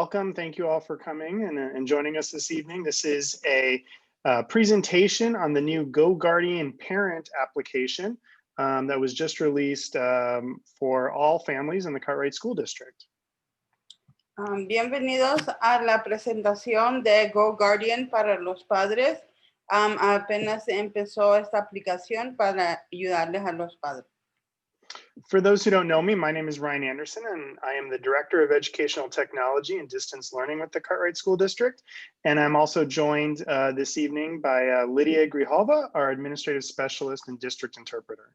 welcome. Thank you all for coming and joining us this evening. This is a presentation on the new GoGuardian Parent application that was just released for all families in the Cartwright School District. Bienvenidos a la presentación de GoGuardian para los padres. Apenas empezó esta aplicación para ayudarles a los padres. For those who don't know me, my name is Ryan Anderson, and I am the Director of Educational Technology and Distance Learning with the Cartwright School District. And I'm also joined this evening by Lydia Grijalva, our Administrative Specialist and District Interpreter.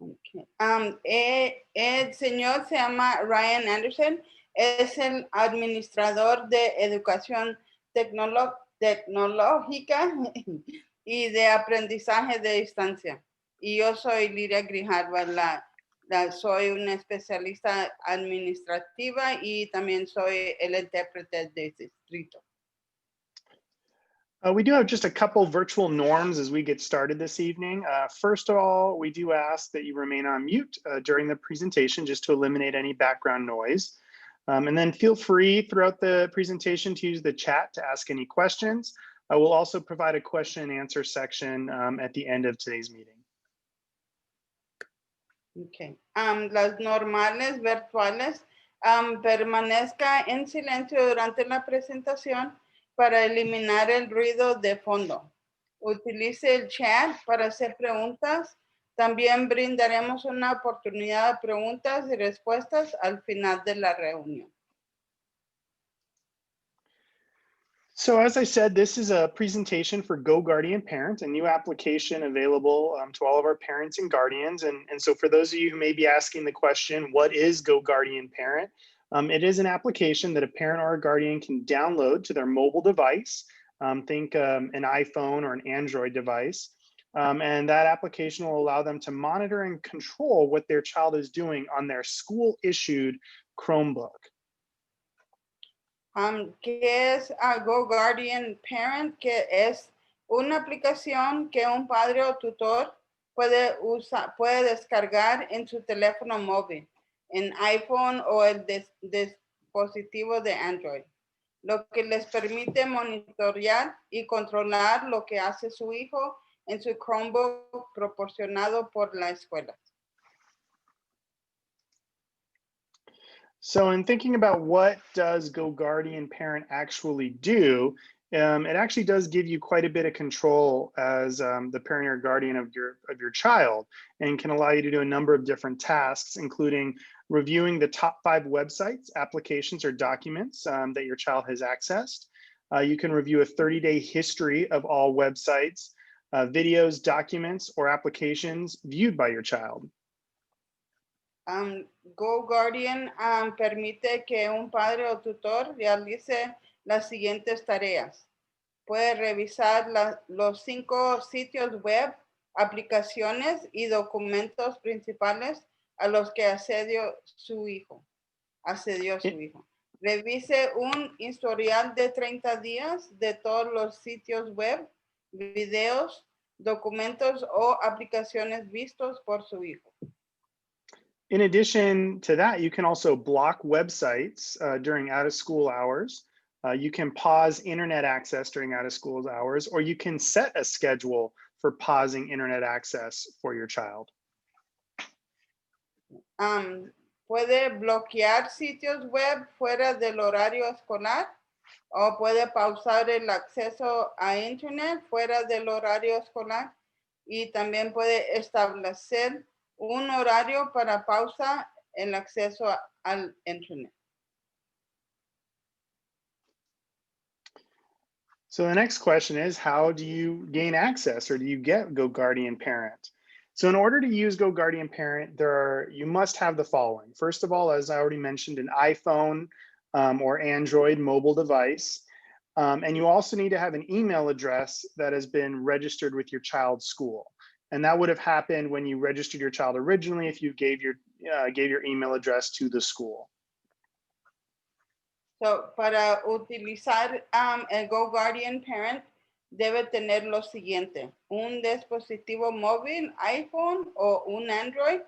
Okay. El señor se llama Ryan Anderson, es el administrador de educación tecnológica y de aprendizaje de distancia. Y yo soy Lidia Grijalva, soy una especialista administrativa y también soy el intérprete de distrito. We do have just a couple virtual norms as we get started this evening. First of all, we do ask that you remain on mute during the presentation just to eliminate any background noise. And then feel free throughout the presentation to use the chat to ask any questions. I will also provide a question and answer section at the end of today's meeting. Okay. Las normales virtuales, permanezca en silencio durante la presentación para eliminar el ruido de fondo. Utilice el chat para hacer preguntas. También brindaremos una oportunidad de preguntas y respuestas al final de la reunión. So as I said, this is a presentation for GoGuardian Parent, a new application available to all of our parents and guardians. And so for those of you who may be asking the question, what is GoGuardian Parent? It is an application that a parent or a guardian can download to their mobile device. Think an iPhone or an Android device. And that application will allow them to monitor and control what their child is doing on their school-issued Chromebook. ¿Qué es GoGuardian Parent? Que es una aplicación que un padre o tutor puede descargar en su teléfono móvil, en iPhone o el dispositivo de Android, lo que les permite monitorear y controlar lo que hace su hijo en su Chromebook proporcionado por la escuela. So in thinking about what does GoGuardian Parent actually do, it actually does give you quite a bit of control as the parent or guardian of your child, and can allow you to do a number of different tasks, including reviewing the top 5 websites, applications, or documents that your child has accessed. You can review a 30-day history of all websites, videos, documents, or applications viewed by your child. GoGuardian permite que un padre o tutor realice las siguientes tareas. Puede revisar los 5 sitios web, aplicaciones y documentos principales a los que accedió su hijo. Revise un historial de 30 días de todos los sitios web, videos, documentos o aplicaciones vistos por su hijo. In addition to that, you can also block websites during out-of-school hours. You can pause internet access during out-of-school hours, or you can set a schedule for pausing internet access for your child. Puede bloquear sitios web fuera del horario escolar, o puede pausar el acceso a internet fuera del horario escolar, y también puede establecer un horario para pausa el acceso al internet. So the next question is, how do you gain access, or do you get GoGuardian Parent? So in order to use GoGuardian Parent, you must have the following. First of all, as I already mentioned, an iPhone or Android mobile device. And you also need to have an email address that has been registered with your child's school. And that would have happened when you registered your child originally if you gave your email address to the school. So, para utilizar el GoGuardian Parent, debe tener lo siguiente: un dispositivo móvil, iPhone o un Android,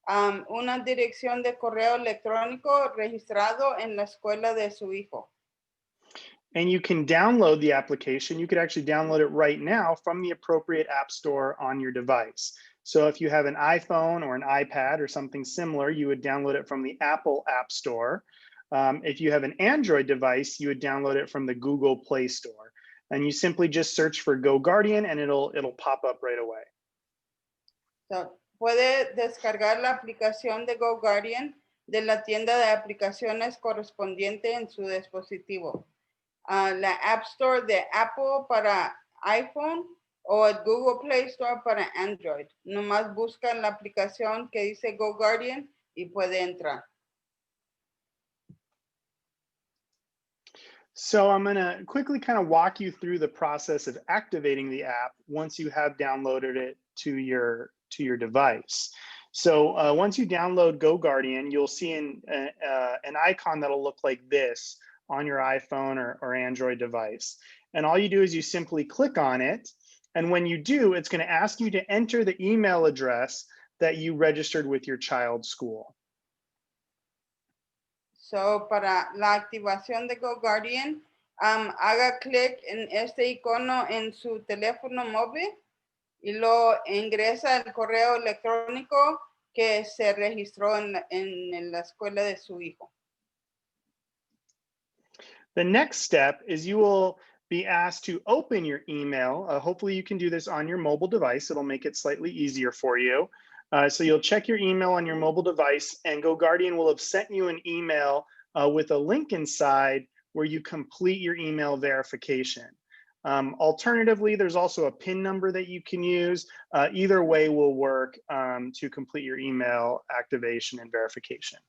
una dirección de correo electrónico registrado en la escuela de su hijo. And you can download the application. You could actually download it right now from the appropriate app store on your device. So if you have an iPhone or an iPad or something similar, you would download it from the Apple App Store. If you have an Android device, you would download it from the Google Play Store. And you simply just search for GoGuardian and it'll pop up right away. So, puede descargar la aplicación de GoGuardian de la tienda de aplicaciones correspondiente en su dispositivo. La App Store de Apple para iPhone o el Google Play Store para Android. Nomás busca la aplicación que dice GoGuardian y puede entrar. So I'm going to quickly kind of walk you through the process of activating the app once you have downloaded it to your device. So once you download GoGuardian, you'll see an icon that'll look like this on your iPhone or Android device. And all you do is you simply click on it. And when you do, it's going to ask you to enter the email address that you registered with your child's school. So, para la activación de GoGuardian, haga clic en este icono en su teléfono móvil y lo ingresa el correo electrónico que se registró en la escuela de su hijo. The next step is you will be asked to open your email. Hopefully you can do this on your mobile device. It'll make it slightly easier for you. So you'll check your email on your mobile device and GoGuardian will have sent you an email with a link inside where you complete your email verification. Alternatively, there's also a PIN number that you can use. Either way will work to complete your email activation and verification.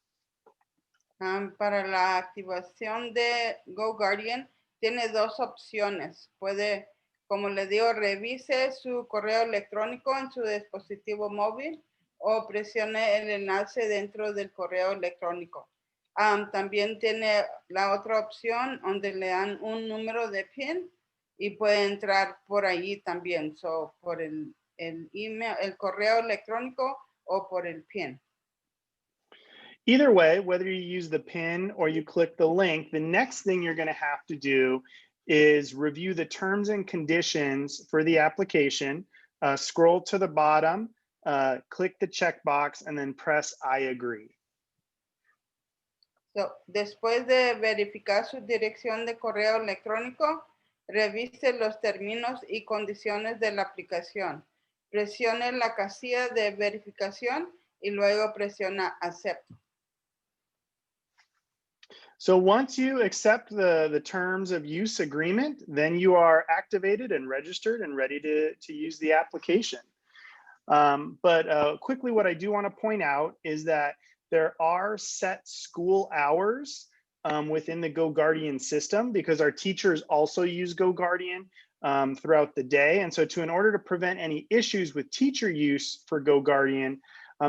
Para la activación de GoGuardian, tiene dos opciones. Puede, como le digo, revise su correo electrónico en su dispositivo móvil o presione el enlace dentro del correo electrónico. También tiene la otra opción donde le dan un número de PIN y puede entrar por ahí también, por el email, el correo electrónico o por el PIN. Either way, whether you use the PIN or you click the link, the next thing you're going to have to do is review the terms and conditions for the application, scroll to the bottom, click the checkbox, and then press I agree. So, después de verificar su dirección de correo electrónico, revise los términos y condiciones de la aplicación. Presione la casilla de verificación y luego presiona acepto. So once you accept the terms of use agreement, then you are activated and registered and ready to use the application. But quickly, what I do want to point out is that there are set school hours within the GoGuardian system because our teachers also use GoGuardian throughout the day. And so in order to prevent any issues with teacher use for GoGuardian,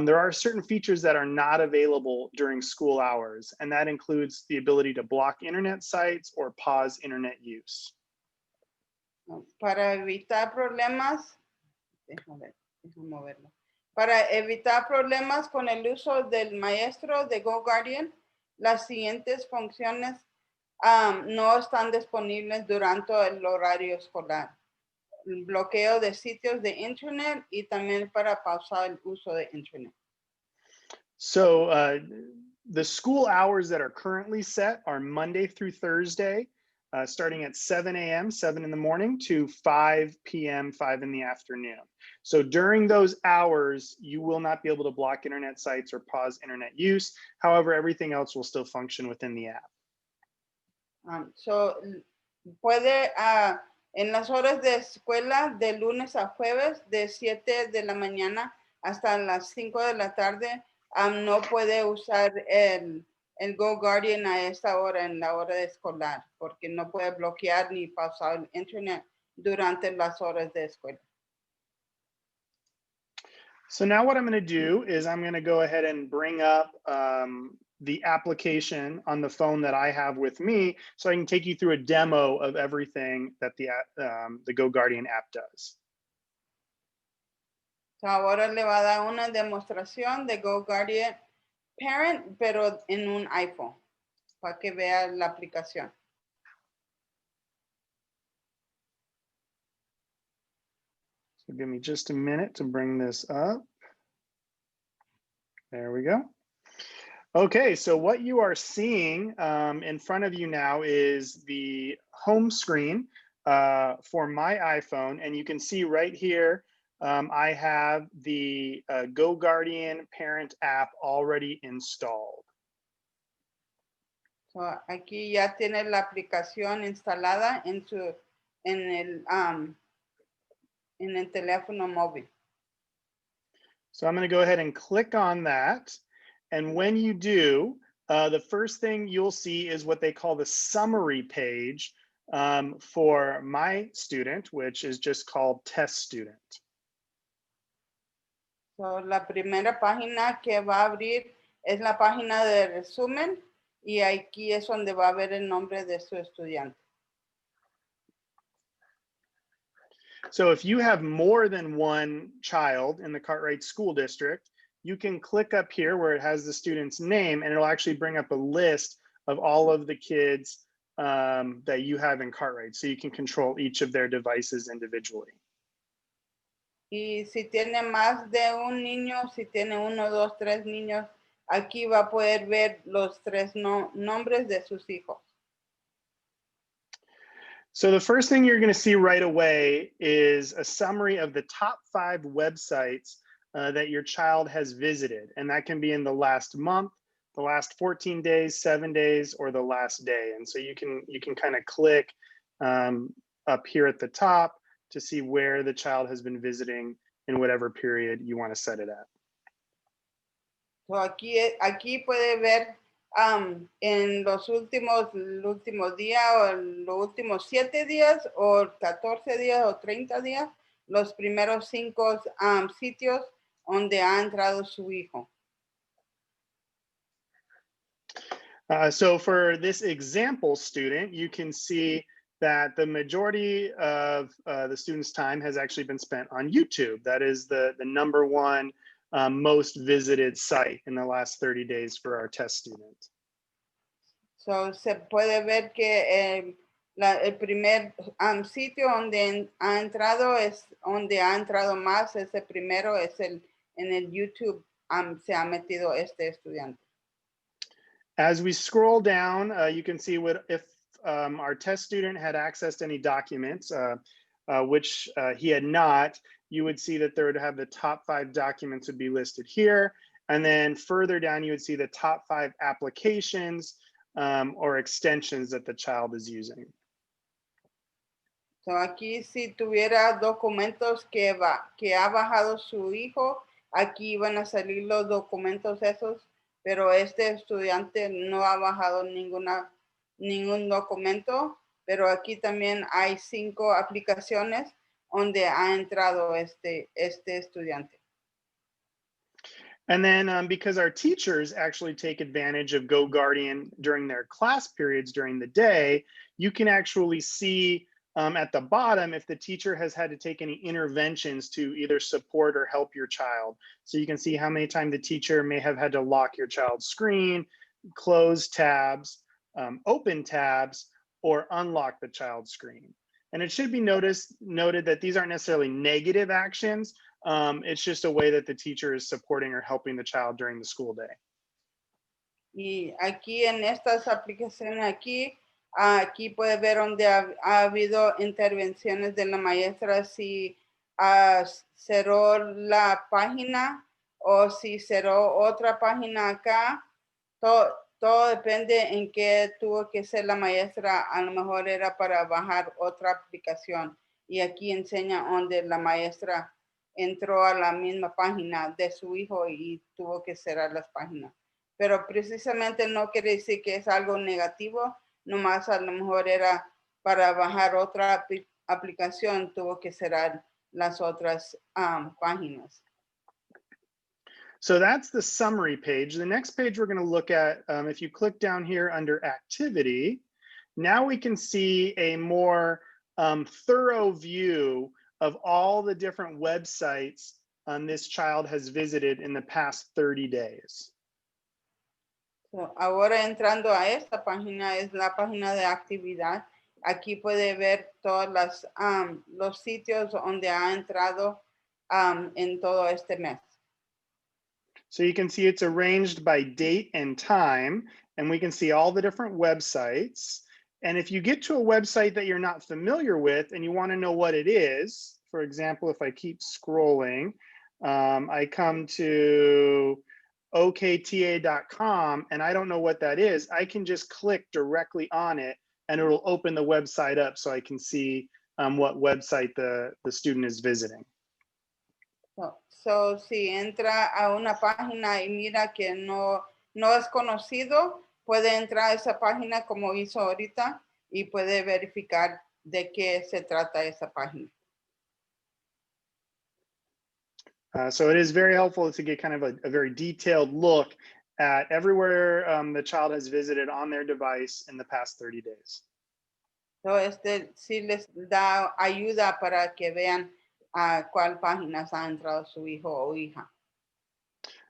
there are certain features that are not available during school hours, and that includes the ability to block internet sites or pause internet use. Para evitar problemas, déjame verlo. Para evitar problemas con el uso del maestro de GoGuardian, las siguientes funciones no están disponibles durante el horario escolar. El bloqueo de sitios de internet y también para pausar el uso de internet. So the school hours that are currently set are Monday through Thursday, starting at 7 a.m., 7 in the morning to 5 p.m., 5 in the afternoon. So during those hours, you will not be able to block internet sites or pause internet use. However, everything else will still function within the app. So puede, en las horas de escuela, de lunes a jueves, de 7 de la mañana hasta las 5 de la tarde, no puede usar el GoGuardian a esta hora, en la hora de escolar, porque no puede bloquear ni pausar el internet durante las horas de escuela. So now what I'm going to do is I'm going to go ahead and bring up the application on the phone that I have with me so I can take you through a demo of everything that the GoGuardian app does. So, ahora le va a dar una demostración de GoGuardian Parent, pero en un iPhone, para que vea la aplicación. So give me just a minute to bring this up. There we go. Okay, so what you are seeing in front of you now is the home screen for my iPhone. And you can see right here, I have the GoGuardian Parent app already installed. So, aquí ya tiene la aplicación instalada en el teléfono móvil. So I'm going to go ahead and click on that. And when you do, the first thing you'll see is what they call the summary page for my student, which is just called Test Student. So, la primera página que va a abrir es la página de resumen y aquí es donde va a ver el nombre de su estudiante. So if you have more than one child in the Cartwright School District, you can click up here where it has the student's name, and it'll actually bring up a list of all of the kids that you have in Cartwright. So you can control each of their devices individually. Y si tiene más de un niño, si tiene 1, 2, 3 niños, aquí va a poder ver los 3 nombres de sus hijos. So the first thing you're going to see right away is a summary of the top 5 websites that your child has visited. And that can be in the last month, the last 14 days, 7 days, or the last day. And so you can kind of click up here at the top to see where the child has been visiting in whatever period you want to set it at. So aquí puede ver en el último día o los últimos 7 días o 14 días o 30 días, los primeros 5 sitios donde ha entrado su hijo. So for this example student, you can see that the majority of the student's time has actually been spent on YouTube. That is the number one most visited site in the last 30 days for our test student. So se puede ver que el primer sitio donde ha entrado es donde ha entrado más, ese primero es en el YouTube se ha metido este estudiante. As we scroll down, you can see if our test student had accessed any documents, which he had not. You would see that there would have the top 5 documents would be listed here. And then further down, you would see the top 5 applications or extensions that the child is using. So aquí si tuviera documentos que ha bajado su hijo, aquí van a salir los documentos esos, pero este estudiante no ha bajado ningún documento, pero aquí también hay 5 aplicaciones donde ha entrado este estudiante. And then because our teachers actually take advantage of GoGuardian during their class periods during the day, you can actually see at the bottom if the teacher has had to take any interventions to either support or help your child. So you can see how many times the teacher may have had to lock your child's screen, close tabs, open tabs, or unlock the child's screen. And it should be noted that these aren't necessarily negative actions. It's just a way that the teacher is supporting or helping the child during the school day. Y aquí en estas aplicaciones aquí puede ver donde ha habido intervenciones de la maestra, si cerró la página o si cerró otra página acá. Todo depende en qué tuvo que ser la maestra. A lo mejor era para bajar otra aplicación. Y aquí enseña donde la maestra entró a la misma página de su hijo y tuvo que cerrar las páginas. Pero precisamente no quiere decir que es algo negativo, nomás a lo mejor era para bajar otra aplicación, tuvo que cerrar las otras páginas. So that's the summary page. The next page we're going to look at, if you click down here under activity, now we can see a more thorough view of all the different websites this child has visited in the past 30 days. So, ahora entrando a esta página es la página de actividad. Aquí puede ver todas los sitios donde ha entrado en todo este mes. So you can see it's arranged by date and time, and we can see all the different websites. And if you get to a website that you're not familiar with and you want to know what it is, for example, if I keep scrolling, I come to okta.com and I don't know what that is, I can just click directly on it and it'll open the website up so I can see what website the student is visiting. So, si entra a una página y mira que no es conocido, puede entrar a esa página como hizo ahorita y puede verificar de qué se trata esa página. So it is very helpful to get kind of a very detailed look at everywhere the child has visited on their device in the past 30 days. So, sí les da ayuda para que vean a cuál páginas ha entrado su hijo o hija.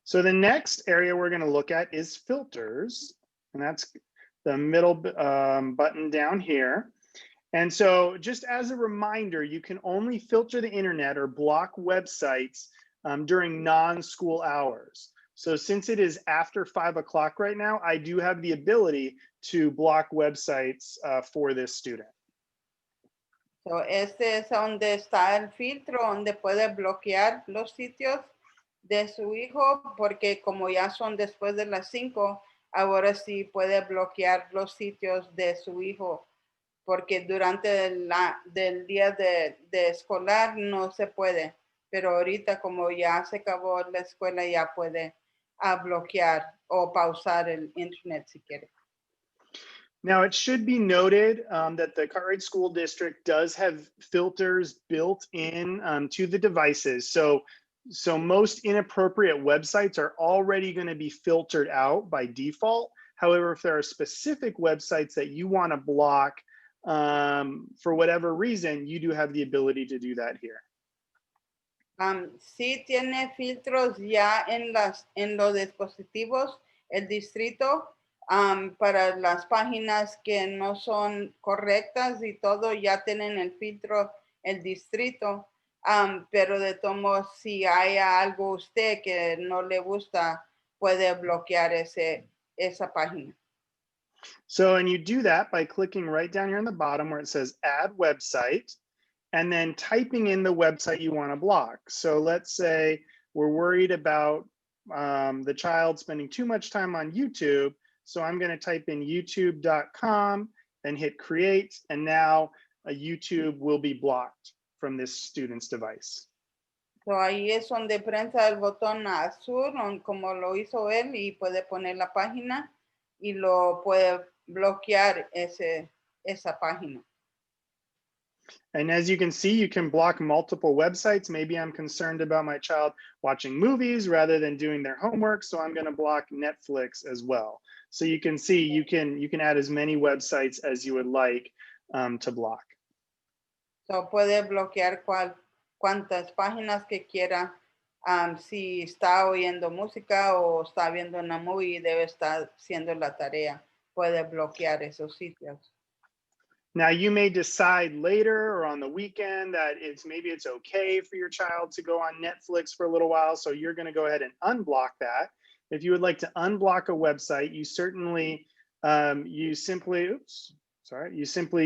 So the next area we're going to look at is filters, and that's the middle button down here. And so just as a reminder, you can only filter the internet or block websites during non-school hours. So since it is after 5 o'clock right now, I do have the ability to block websites for this student. So, este es donde está el filtro, donde puede bloquear los sitios de su hijo, porque como ya son después de las 5, ahora sí puede bloquear los sitios de su hijo, porque durante del día de escolar no se puede, pero ahorita como ya se acabó la escuela ya puede bloquear o pausar el internet si quiere. Now, it should be noted that the Cartwright School District does have filters built in to the devices. So most inappropriate websites are already going to be filtered out by default. However, if there are specific websites that you want to block for whatever reason, you do have the ability to do that here. Sí tiene filtros ya en los dispositivos, el distrito, para las páginas que no son correctas y todo, ya tienen el filtro, el distrito, pero de todos modos, si hay algo usted que no le gusta, puede bloquear esa página. So, and you do that by clicking right down here in the bottom where it says add website, and then typing in the website you want to block. So let's say we're worried about the child spending too much time on YouTube. So I'm going to type in youtube.com and hit create, and now a YouTube will be blocked from this student's device. So ahí es donde prensa el botón azul, como lo hizo él, y puede poner la página y lo puede bloquear esa página. And as you can see, you can block multiple websites. Maybe I'm concerned about my child watching movies rather than doing their homework, so I'm going to block Netflix as well. So you can see you can add as many websites as you would like to block. So puede bloquear cuantas páginas que quiera. Si está oyendo música o está viendo una movie y debe estar haciendo la tarea, puede bloquear esos sitios. Now you may decide later or on the weekend that maybe it's okay for your child to go on Netflix for a little while, so you're going to go ahead and unblock that. If you would like to unblock a website, you certainly you simply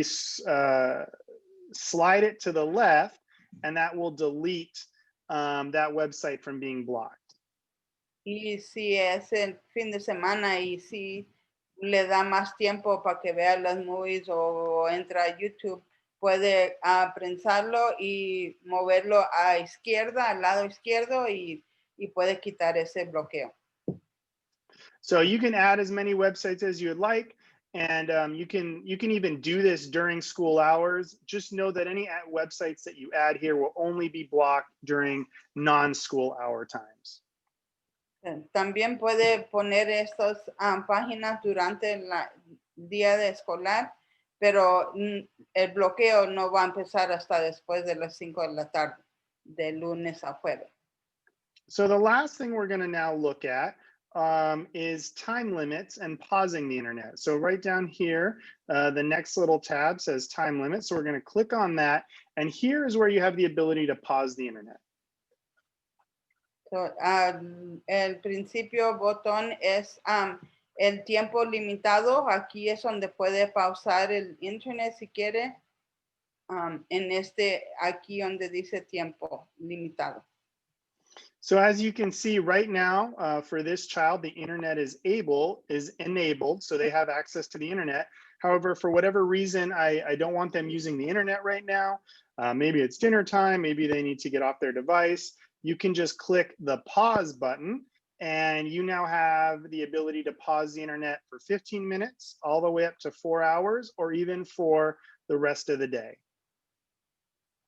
slide it to the left, and that will delete that website from being blocked. Y si es el fin de semana y si le da más tiempo para que vea las movies o entra a YouTube, puede prensarlo y moverlo a izquierda, al lado izquierdo, y puede quitar ese bloqueo. So you can add as many websites as you would like, and you can even do this during school hours. Just know that any websites that you add here will only be blocked during non-school hour times. También puede poner estas páginas durante el día de escolar, pero el bloqueo no va a empezar hasta después de las 5 de la tarde, de lunes a jueves. So the last thing we're going to now look at is time limits and pausing the internet. So right down here, the next little tab says time limit. So we're going to click on that. And here is where you have the ability to pause the internet. So, el principio botón es el tiempo limitado. Aquí es donde puede pausar el internet si quiere. En aquí donde dice tiempo limitado. So as you can see right now, for this child, the internet is enabled, so they have access to the internet. However, for whatever reason, I don't want them using the internet right now. Maybe it's dinner time, maybe they need to get off their device. You can just click the pause button, and you now have the ability to pause the internet for 15 minutes, all the way up to 4 hours, or even for the rest of the day.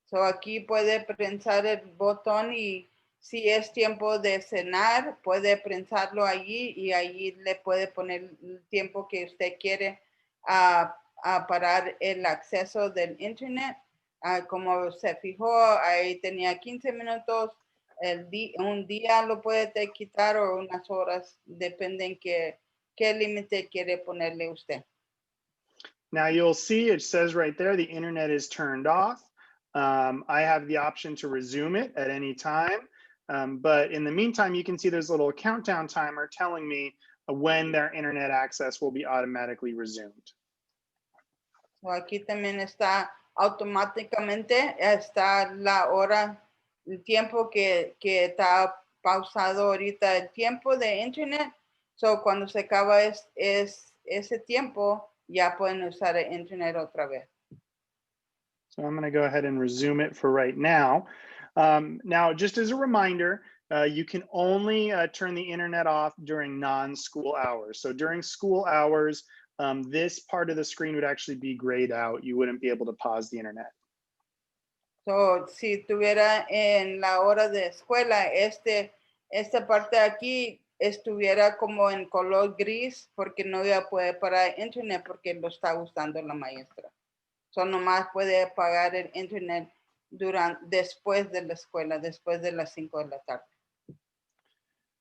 So aquí puede prensar el botón y si es tiempo de cenar, puede prensarlo allí y allí le puede poner el tiempo que usted quiere a parar el acceso del internet. Como se fijó, ahí tenía 15 minutos. Un día lo puede quitar o unas horas, depende en qué límite quiere ponerle usted. Now you'll see it says right there, the internet is turned off. I have the option to resume it at any time. But in the meantime, you can see there's a little countdown timer telling me when their internet access will be automatically resumed. So aquí también está automáticamente, está la hora, el tiempo que está pausado ahorita, el tiempo de internet. So cuando se acaba ese tiempo, ya pueden usar el internet otra vez. So I'm going to go ahead and resume it for right now. Now, just as a reminder, you can only turn the internet off during non-school hours. So during school hours, this part of the screen would actually be grayed out. You wouldn't be able to pause the internet. So, si tuviera en la hora de escuela, esta parte de aquí estuviera como en color gris porque no iba a poder parar internet porque lo está usando la maestra. So, nomás puede apagar el internet después de la escuela, después de las 5 de la tarde.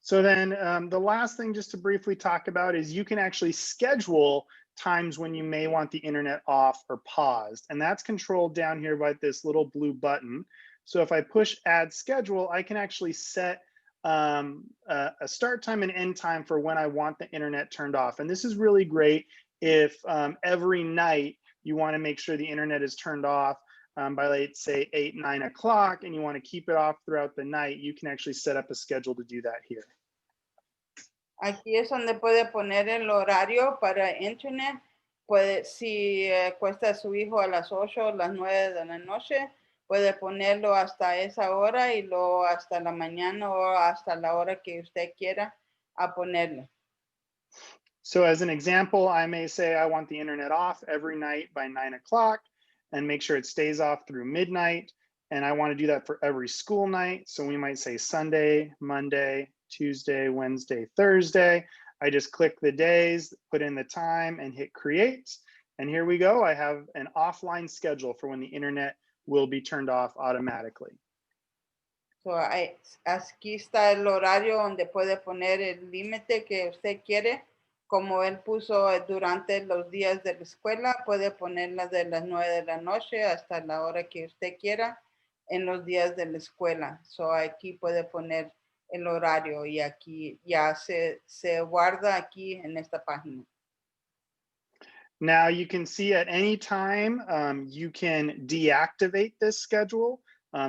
So then the last thing just to briefly talk about is you can actually schedule times when you may want the internet off or paused. And that's controlled down here by this little blue button. So if I push add schedule, I can actually set a start time and end time for when I want the internet turned off. And this is really great if every night you want to make sure the internet is turned off by, let's say, 8, 9 o'clock, and you want to keep it off throughout the night. You can actually set up a schedule to do that here. Aquí es donde puede poner el horario para internet. Si cuesta su hijo a las 8 o las 9 de la noche, puede ponerlo hasta esa hora y luego hasta la mañana o hasta la hora que usted quiera a ponerle. So as an example, I may say I want the internet off every night by 9 o'clock and make sure it stays off through midnight. And I want to do that for every school night. So we might say Sunday, Monday, Tuesday, Wednesday, Thursday. I just click the days, put in the time, and hit create. And here we go. I have an offline schedule for when the internet will be turned off automatically. So aquí está el horario donde puede poner el límite que usted quiere. Como él puso durante los días de la escuela, puede ponerla de las 9 de la noche hasta la hora que usted quiera en los días de la escuela. So aquí puede poner el horario y aquí ya se guarda aquí en esta página. Now you can see at any time you can deactivate this schedule.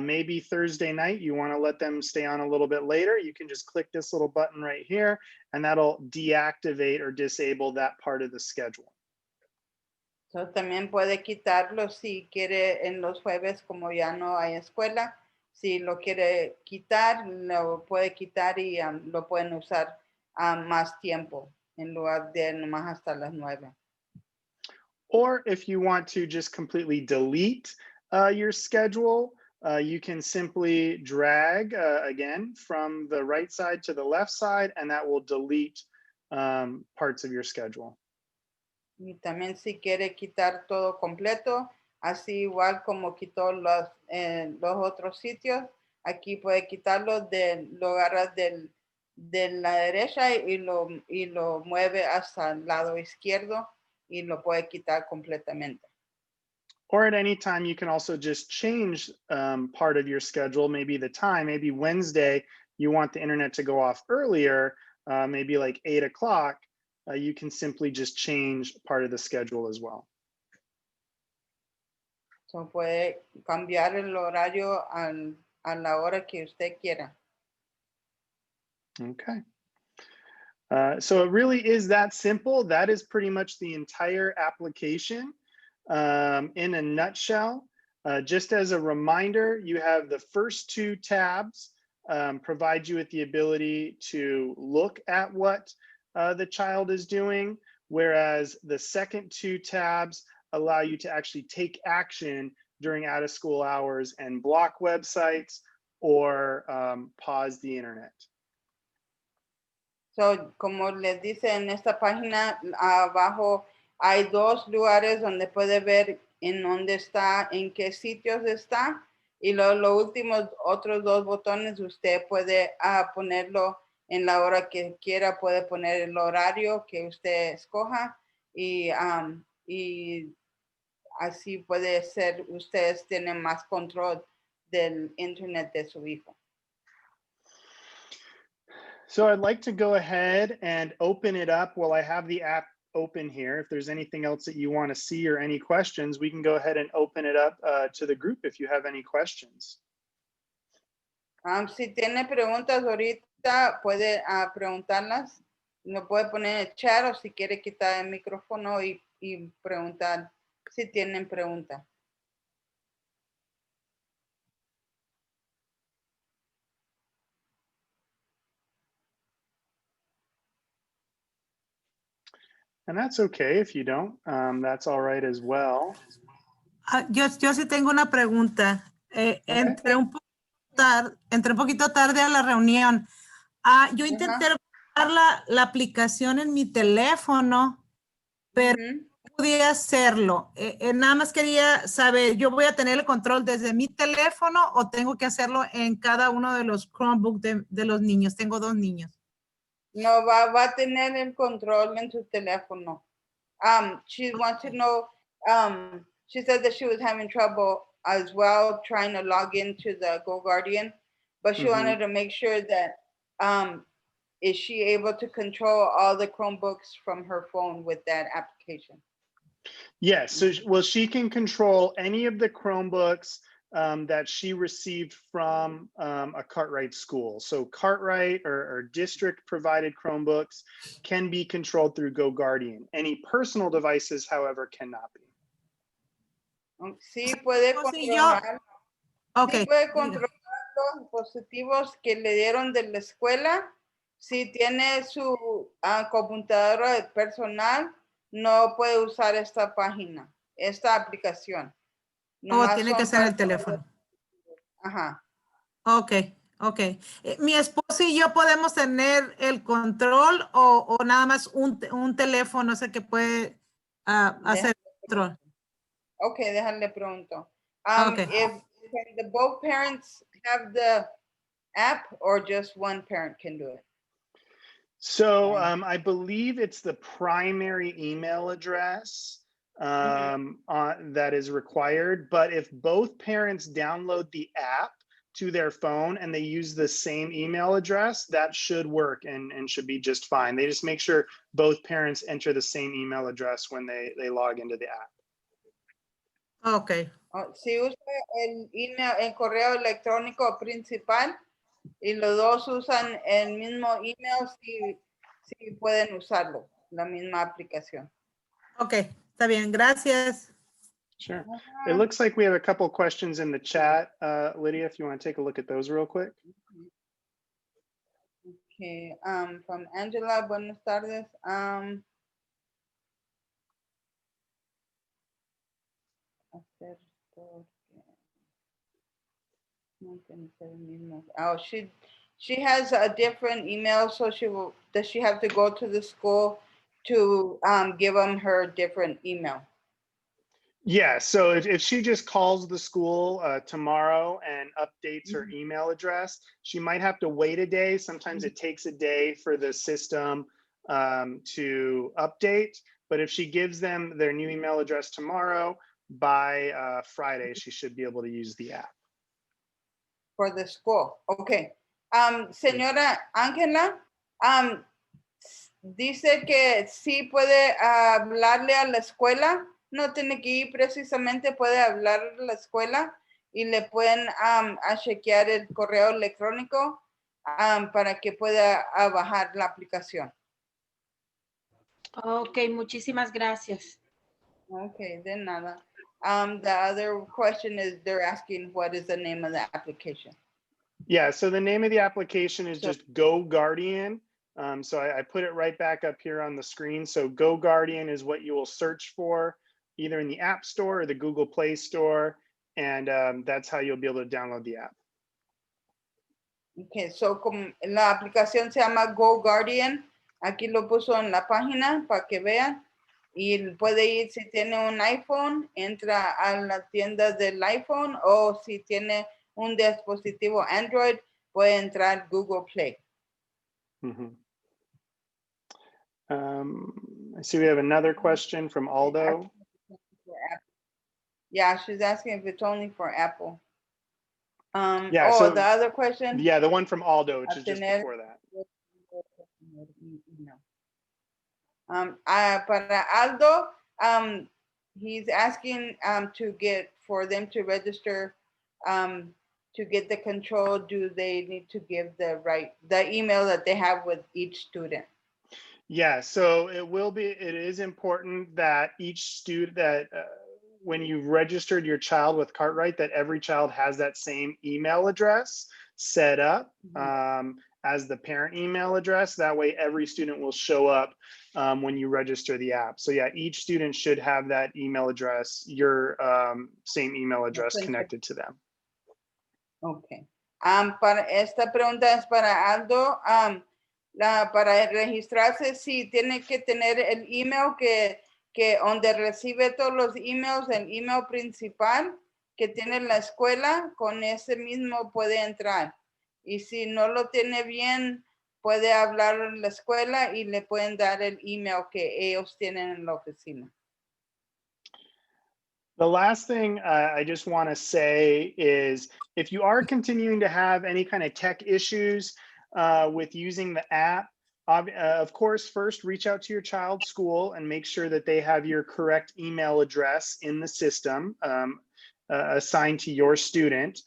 Maybe Thursday night, you want to let them stay on a little bit later. You can just click this little button right here, and that'll deactivate or disable that part of the schedule. So, también puede quitarlo si quiere en los jueves, como ya no hay escuela. Si lo quiere quitar, lo puede quitar y lo pueden usar más tiempo en lugar de nomás hasta las 9. Or if you want to just completely delete your schedule, you can simply drag again from the right side to the left side, and that will delete parts of your schedule. Y también si quiere quitar todo completo, así igual como quitó los otros sitios, Aquí puede quitarlo, lo agarra de la derecha y lo mueve hasta el lado izquierdo y lo puede quitar completamente. Or at any time, you can also just change part of your schedule, maybe the time, maybe Wednesday, you want the internet to go off earlier, maybe like 8 o'clock, you can simply just change part of the schedule as well. So puede cambiar el horario a la hora que usted quiera. Okay. So it really is that simple. That is pretty much the entire application in a nutshell. Just as a reminder, you have the first two tabs provide you with the ability to look at what the child is doing, whereas the second two tabs allow you to actually take action during out of school hours and block websites or pause the internet. So, como les dice en esta página, abajo hay dos lugares donde puede ver en dónde está, en qué sitios está. Y los últimos otros dos botones usted puede ponerlo en la hora que quiera, puede poner el horario que usted escoja y así puede ser, ustedes tienen más control del internet de su hijo. So I'd like to go ahead and open it up while I have the app open here. If there's anything else that you want to see or any questions, we can go ahead and open it up to the group if you have any questions. Si tiene preguntas ahorita, puede preguntarlas. Lo puede poner en el chat o si quiere quitar el micrófono y preguntar si tienen preguntas. And that's okay if you don't. That's all right as well. Yo sí tengo una pregunta. Entré un poquito tarde a la reunión. Yo intenté buscar la aplicación en mi teléfono, pero no pude hacerlo. Nada más quería saber, ¿yo voy a tener el control desde mi teléfono o tengo que hacerlo en cada uno de los Chromebook de los niños? Tengo 2 niños. No, va a tener el control en su teléfono. She wants to know, she said that she was having trouble as well trying to log into the GoGuardian, but she wanted to make sure that is she able to control all the Chromebooks from her phone with that application? Yes, so well, she can control any of the Chromebooks that she received from a Cartwright school. So Cartwright or district provided Chromebooks can be controlled through GoGuardian. Any personal devices, however, cannot be. Sí puede controlar, Okay. sí puede controlar los dispositivos que le dieron de la escuela. Si tiene su computadora personal, no puede usar esta página, esta aplicación. Tiene que ser el teléfono. Ajá. Ok. ¿Mi esposo y yo podemos tener el control o nada más un teléfono es el que puede hacer el control? Ok, déjale pregunto. Okay. If both parents have the app or just one parent can do it? So I believe it's the primary email address that is required. But if both parents download the app to their phone and they use the same email address, that should work and should be just fine. They just make sure both parents enter the same email address when they log into the app. Okay. Si usa el correo electrónico principal y los dos usan el mismo email, sí pueden usarlo, la misma aplicación. Okay, está bien, gracias. Sure. It looks like we have a couple questions in the chat. Lydia, if you want to take a look at those real quick. Okay, from Angela, buenas tardes. Oh, she has a different email, so does she have to go to the school to give them her different email? Yeah, so if she just calls the school tomorrow and updates her email address, she might have to wait a day. Sometimes it takes a day for the system to update. But if she gives them their new email address tomorrow, by Friday, she should be able to use the app. For the school, okay. Señora Ángela, dice que sí puede hablarle a la escuela, no tiene que ir precisamente, puede hablar a la escuela y le pueden a chequear el correo electrónico para que pueda bajar la aplicación. Ok, muchísimas gracias. Okay, de nada. The other question is they're asking what is the name of the application? Yeah, so the name of the application is just GoGuardian. So I put it right back up here on the screen. So GoGuardian is what you will search for either in the App Store or the Google Play Store. And that's how you'll be able to download the app. Okay, so como la aplicación se llama GoGuardian, aquí lo puso en la página para que vean. Y puede ir, si tiene un iPhone, entra a la tienda del iPhone, o si tiene un dispositivo Android, puede entrar Google Play. I see we have another question from Aldo. Yeah, she's asking if it's only for Apple. Yeah, oh, so the other question? Yeah, the one from Aldo, which is just before that. Para Aldo, he's asking for them to register to get the control. Do they need to give the email that they have with each student? Yeah, so it is important that each student when you've registered your child with Cartwright, that every child has that same email address set up as the parent email address. That way every student will show up when you register the app. So yeah, each student should have that email address, your same email address connected to them. Okay. Para esta pregunta es para Aldo. Para registrarse, sí, tiene que tener el email que donde recibe todos los emails, el email principal que tiene la escuela, con ese mismo puede entrar. Y si no lo tiene bien, puede hablar en la escuela y le pueden dar el email que ellos tienen en la oficina. The last thing I just want to say is if you are continuing to have any kind of tech issues with using the app, of course, first reach out to your child's school and make sure that they have your correct email address in the system assigned to your student.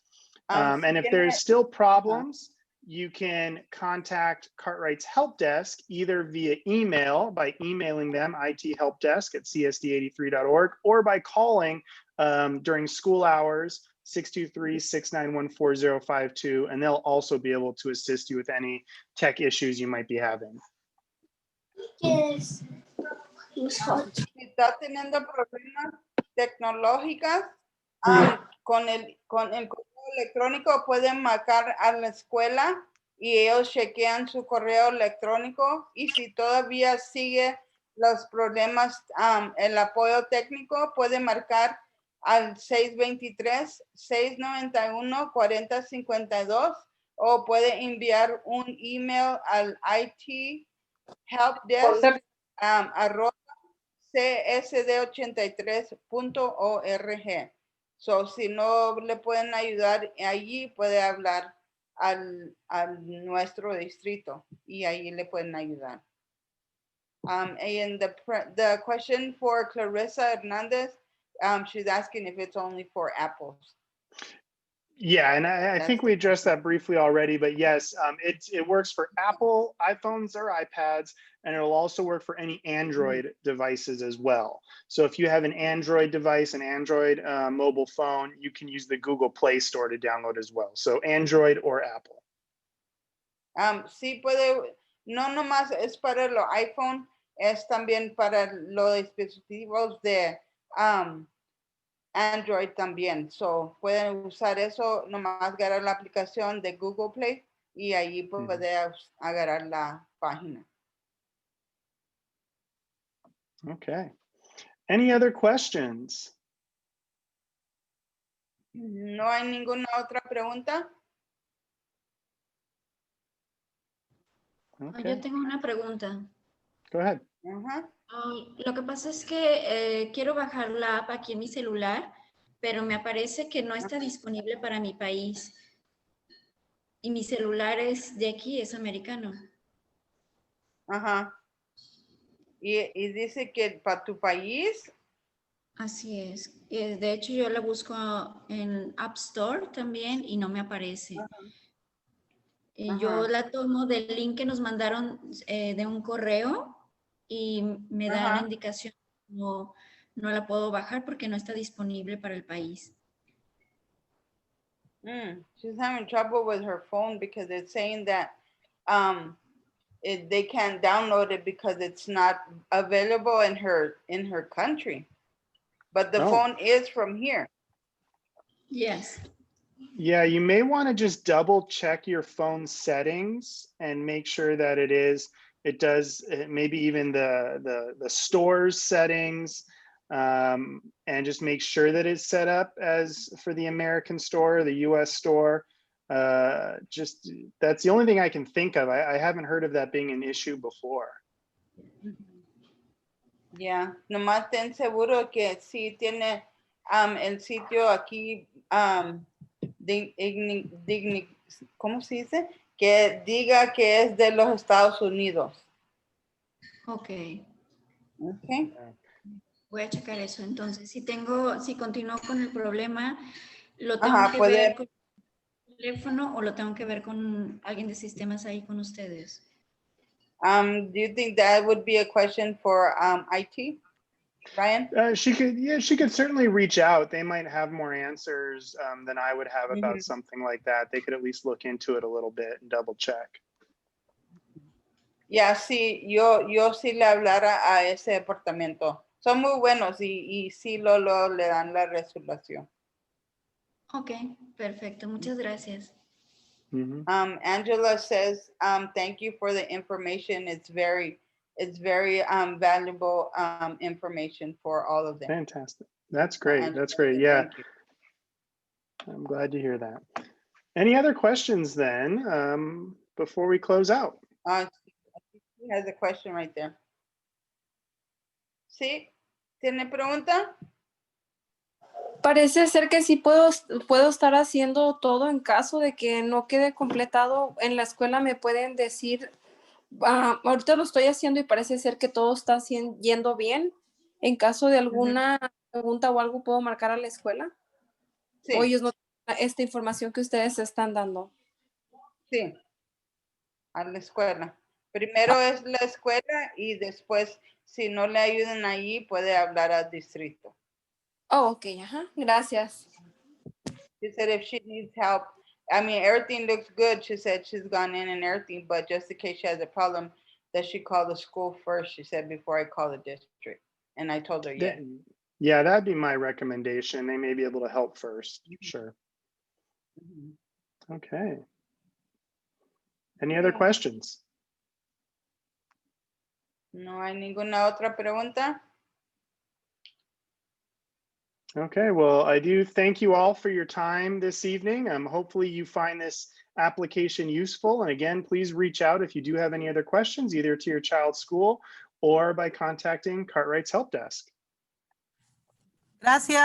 And if there's still problems, you can contact Cartwright's help desk either via email by emailing them ithelpdesk@csd83.org or by calling during school hours 623-691-4052, and they'll also be able to assist you with any tech issues you might be having. Si está teniendo problemas tecnológicos, con el correo electrónico pueden marcar a la escuela y ellos chequean su correo electrónico, y si todavía sigue los problemas, el apoyo técnico puede marcar al 623-691-4052 o puede enviar un email al IT helpdesk csd83.org. So, si no le pueden ayudar allí, puede hablar al nuestro distrito y allí le pueden ayudar. And the question for Clarissa Hernandez, she's asking if it's only for Apples. Yeah, and I think we addressed that briefly already, but yes, it works for Apple, iPhones, or iPads, and it'll also work for any Android devices as well. So if you have an Android device, an Android mobile phone, you can use the Google Play Store to download as well. So Android or Apple. Sí puede, no nomás es para los iPhone, es también para los dispositivos de Android también. So pueden usar eso, nomás agarrar la aplicación de Google Play y allí puede agarrar la página. Okay. Any other questions? No hay ninguna otra pregunta. Okay, Yo tengo una pregunta. go ahead. Ajá. Lo que pasa es que quiero bajar la app aquí en mi celular, pero me aparece que no está disponible para mi país. Y mi celular es de aquí, es americano. Ajá. Y dice que para tu país. Así es. De hecho, yo la busco en App Store también y no me aparece. Y yo Ajá. la tomo del link que nos mandaron de un correo y me da la Ajá. indicación no la puedo bajar porque no está disponible para el país. She's having trouble with her phone because it's saying that they can't download it because it's not available in her country. But the phone is from here. Yes. Yeah, you may want to just double check your phone settings and make sure that it does maybe even the store's settings, and just make sure that it's set up as for the American store, the US store. Just that's the only thing I can think of. I haven't heard of that being an issue before. Yeah, nomás ten seguro que sí tiene el sitio aquí, ¿cómo se dice? Que diga que es de los Estados Unidos. Ok. Okay. Voy a checar eso. Entonces, si continúo con el problema, ¿lo tengo Ajá, que puede. ver con el teléfono o lo tengo que ver con alguien de sistemas ahí con ustedes? Do you think that would be a question for IT, Ryan? She could certainly reach out. They might have more answers than I would have about something like that. They could at least look into it a little bit and double check. Yeah, sí, yo sí le hablara a ese departamento. Son muy buenos y sí le dan la resolución. Ok, perfecto. Muchas gracias. Angela says, thank you for the information. It's very valuable information for all of them. Fantastic. That's great. That's great. Yeah. I'm glad to hear that. Any other questions then before we close out? He has a question right there. ¿Sí? ¿Tiene pregunta? Parece ser que sí puedo estar haciendo todo en caso de que no quede completado. En la escuela me pueden decir, ahorita lo estoy haciendo y parece ser que todo está yendo bien. En caso de alguna pregunta o algo, ¿puedo marcar a la escuela? Sí. ¿O ellos no tienen esta información que ustedes están dando? Sí, a la escuela. Primero es la escuela y después, si no le ayudan allí, puede hablar al distrito. Oh, ok, ajá, gracias. She said if she needs help, I mean, everything looks good. She said she's gone in and everything, but just in case she has a problem, that she call the school first, she said, before I call the district. And I told her, yes. Yeah, that'd be my recommendation. They may be able to help first. Sure. Okay. Any other questions? No hay ninguna otra pregunta. Okay, well, I do thank you all for your time this evening. Hopefully you find this application useful. And again, please reach out if you do have any other questions, either to your child's school or by contacting Cartwright's Help Desk. Gracias.